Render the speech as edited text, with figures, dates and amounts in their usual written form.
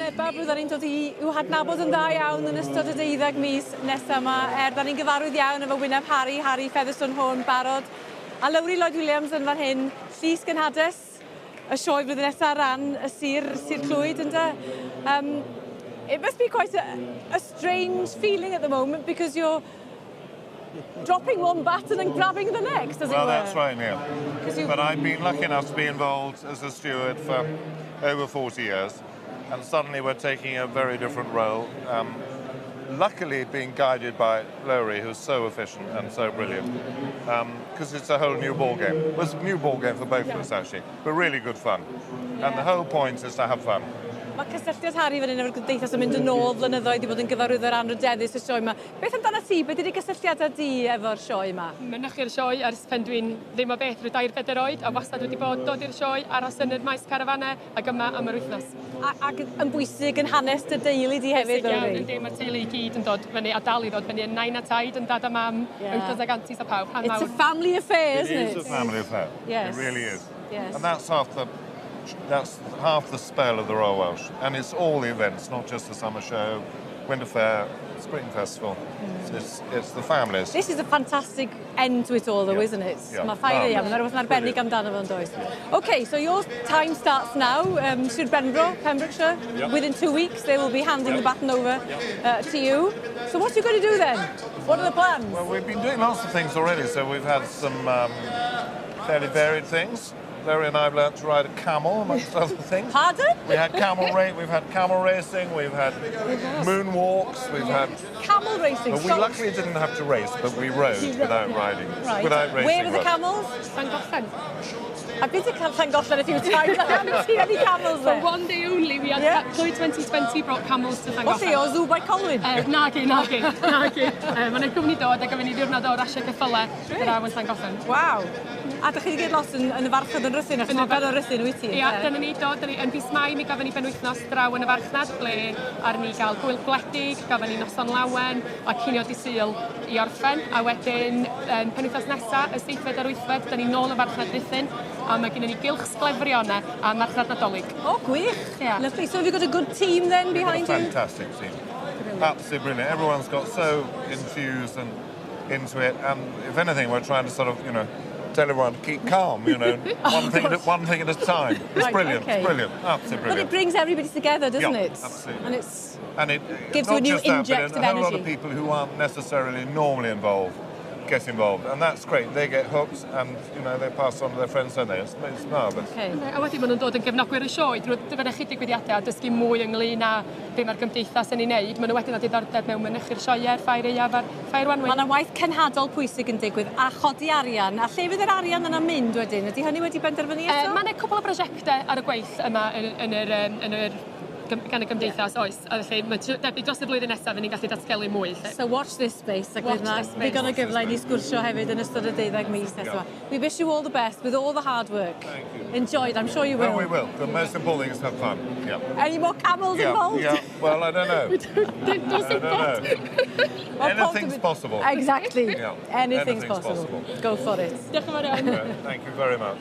Neba, byddwn ni'n dod i'w hadnabod yn dda iawn yn ystod y 12 mis nesaf yma. Da ni'n gyfarwydd iawn efo Wyneb Harry Featherstone Horn barod. A Lowri Lloyd Williams yn fan hyn, llys gynhadus, y sioe blwyddyn nesaf ar ran y Sir Clwyd, ynda. It must be quite a strange feeling at the moment because you're dropping one baton and grabbing the next, as it were. Well, that's right, Neil. But I've been lucky enough to be involved as a steward for over 40 years, and suddenly we're taking a very different role. Luckily being guided by Lowri, who's so efficient and so brilliant, because it's a whole new ball game. Well, it's a new ball game for both of us, actually, but really good fun. And the whole point is to have fun. Mae cysylltiad Harry fan hyn efo'r Gymdeithas yn mynd yn ôl flynyddoedd i fod yn gyfarwyddwr anrydeddus y sioe yma. Beth amdano ti? Beth ydy gysylltiadau di efo'r sioe yma? Mynychu'r sioe ers pen dwi'n ddim o beth rhyw 2-4 oed, a wastad wedi bod dod i'r sioe, aros yn y maes carafanau, ac yma am yr wythnos. Ac yn bwysig yn hanes dy deulu di hefyd, Lowri? Yndi, mae'r teulu i gyd yn dod fyny, a dal i ddod fyny yn nain a taid, yn dad a mam, uncles ag aunties a pawb. It's a family affair, isn't it? It is a family affair. Yes. It really is. Yes. And that's half the spell of the Royal Welsh. And it's all the events, not just the summer show, Winter Fair, Spring Festival. It's the families. This is a fantastic end to it all, though, isn't it? Yeah. Mae ffair iawn, mae'n rhywbeth arbennig amdano fo'n does. OK, so your time starts now, Sir Benbro, Pembrokeshire. Within 2 weeks, they will be handing the baton over to you. So what are you going to do then? What are the plans? Well, we've been doing lots of things already. So we've had some fairly varied things. Larry and I have learnt to ride a camel, amongst other things. Pardon? We've had camel racing, we've had moonwalks, we've had... Camel racing? Well, we luckily didn't have to race, but we rode without riding. Right. Without racing. Where were the camels? Llangollen. I've been to Llangollen a few times. I haven't seen any camels there. For one day only, we had Clwyd 2020 brought camels to Llangollen. What's the o Zoo by Colwyn? Nagi. Mae'n gwmni dod ac yn mynd i ddiwrnod o rasio ceffylau gyda yn Llangollen. Waw. A ydych chi wedi gyd los yn y farchnad yn Rhythyn, achos mae ben o Rhythyn wyt ti? Ia, dyna ni dod, yn fis Mai mi gafon ni benwythnos draw yn y farchnad, ble ar ni gael gwyl gwledig, gafon ni noson lawen, a cinio di Sul i orffen, a wedyn penwythnos nesaf, y 7fed a'r 8fed, da ni nôl y farchnad Rhythyn, a mae gennym ni gylch sglefriona a marchnad Nadolig. Oh, gwych. Yeah. Lovely. So have you got a good team then behind you? Fantastic team. Absolutely brilliant. Everyone's got so enthused and into it, and if anything, we're trying to sort of, tell everyone to keep calm, one thing at a time. It's brilliant, okay. It's brilliant, absolutely brilliant. But it brings everybody together, doesn't it? Absolutely. And it gives you a new inject of energy. A whole lot of people who aren't necessarily normally involved get involved, and that's great. They get hooked, and they pass on to their friends, don't they? It's marvellous. Okay. A wedyn maen nhw'n dod yn gefnogwyr y sioe drwy dyfynu chydig digwyddiadau a dysgu mwy ynglyn â be mae'r gymdeithas yn ei wneud. Maen nhw wedyn â diddordeb mewn mynychu'r sioe'r Ffair Iaf a'r Ffair Wanwyn. Mae yna waith cenhadol pwysig yn digwydd a chodi arian. A lle fydd yr arian yna'n mynd wedyn? Ydy hynny wedi benderfynu eto? Mae yna cwbl o brosiectau ar y gweith yma yn yr gan y gymdeithas, oes. A felly, mae debyg dros y blwyddyn nesaf fydd ni'n gallu datgelu mwy. So watch this space. Digon o gyfle i ni sgwrsio hefyd yn ystod y 12 mis nesaf. We wish you all the best with all the hard work. Thank you. Enjoy it, I'm sure you will. No, we will. The most important thing is to have fun. Yeah. Any more camels involved? Yeah. Well, I don't know. I don't know. Anything's possible. Exactly. Yeah. Anything's possible. Go for it. Diolch yn fawr iawn. Thank you very much.